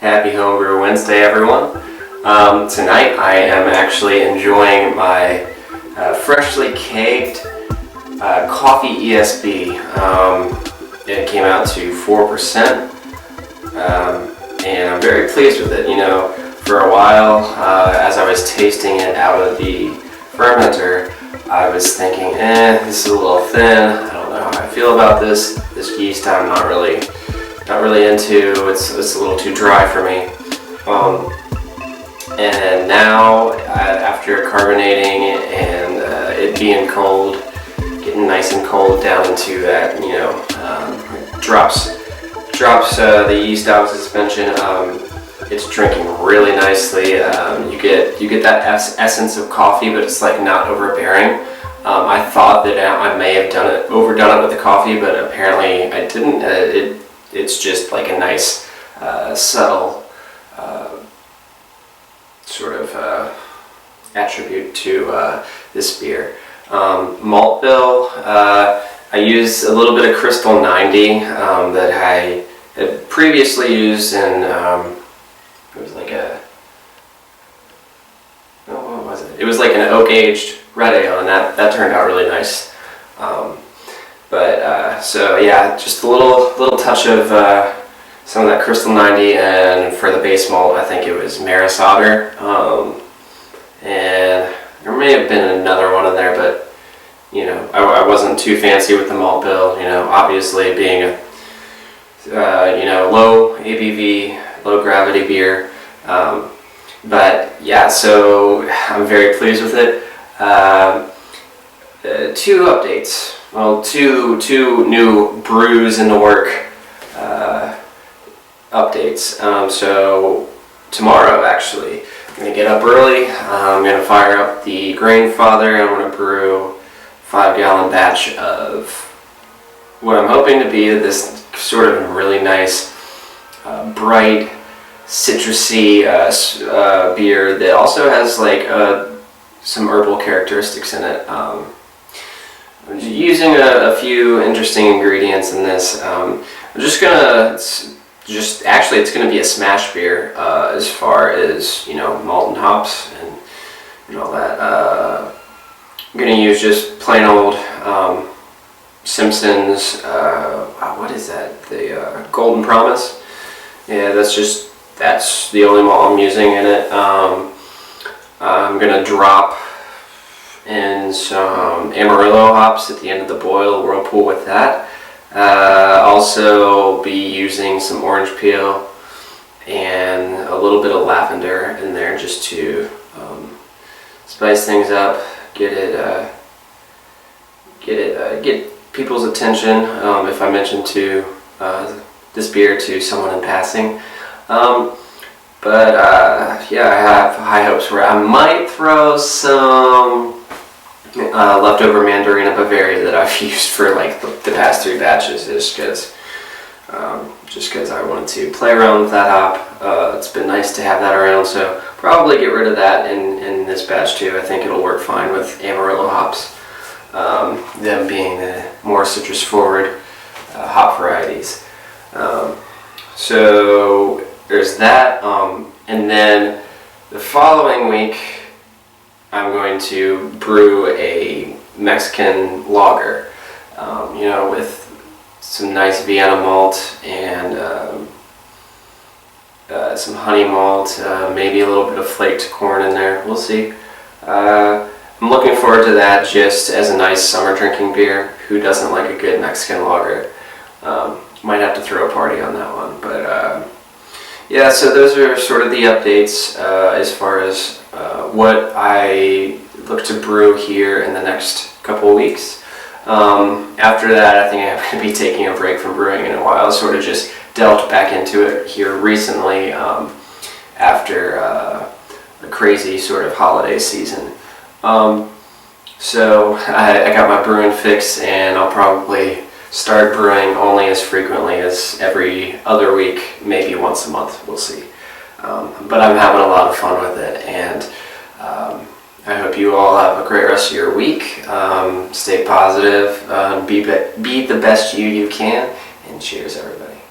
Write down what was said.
Happy Homebrew Wednesday, everyone. Tonight I am actually enjoying my freshly caked coffee ESB. It came out to 4%, and I'm very pleased with it. You know, for a while, as I was tasting it out of the fermenter, I was thinking, this is a little thin. I don't know how I feel about this. This yeast I'm not really into. It's a little too dry for me. And now, after carbonating and it being cold, getting nice and cold down into that, drops the yeast out of suspension. It's drinking really nicely. You get that essence of coffee, but it's like not overbearing. I thought that I may have overdone it with the coffee, but apparently I didn't. It's just like a nice, subtle sort of attribute to this beer. Malt bill, I use a little bit of Crystal 90 that I had previously used in, it was like what was it? It was like an oak-aged red ale, and that turned out really nice. So yeah, just a little touch of some of that Crystal 90, and for the base malt, I think it was Maris Otter, and there may have been another one in there, but I wasn't too fancy with the malt bill. Obviously being a low ABV, low gravity beer, but yeah, so I'm very pleased with it. Two updates. Well, two new brews in the work updates. So tomorrow, actually, I'm going to get up early. I'm going to fire up the Grainfather. I'm going to brew a 5-gallon batch of what I'm hoping to be this sort of really nice, bright, citrusy beer that also has like some herbal characteristics in it. I'm using a few interesting ingredients in this. It's gonna be a smash beer as far as malt and hops and all that. I'm gonna use just plain old Simpson's. What is that? The Golden Promise. Yeah, that's the only malt I'm using in it. I'm gonna drop in some Amarillo hops at the end of the boil whirlpool with that. Also be using some orange peel and a little bit of lavender in there just to spice things up, get people's attention if I mention this beer to someone in passing. Yeah, I have high hopes for it. I might throw some leftover Mandarina Bavaria that I've used for like the past 3 batches, just because I wanted to play around with that hop. It's been nice to have that around, so probably get rid of that in this batch too. I think it'll work fine with Amarillo hops, them being the more citrus forward hop varieties. So there's that, and then the following week I'm going to brew a Mexican lager, with some nice Vienna malt and some honey malt, maybe a little bit of flaked corn in there. We'll see. I'm looking forward to that just as a nice summer drinking beer. Who doesn't like a good Mexican lager? Might have to throw a party on that one, but yeah, so those are sort of the updates as far as what I look to brew here in the next couple of weeks. After that, I think I'm going to be taking a break from brewing in a while. I sort of just delved back into it here recently after a crazy sort of holiday season. So I got my brewing fix, and I'll probably start brewing only as frequently as every other week, maybe once a month. We'll see. But I'm having a lot of fun with it, and I hope you all have a great rest of your week. Stay positive, be the best you can, and cheers, everybody.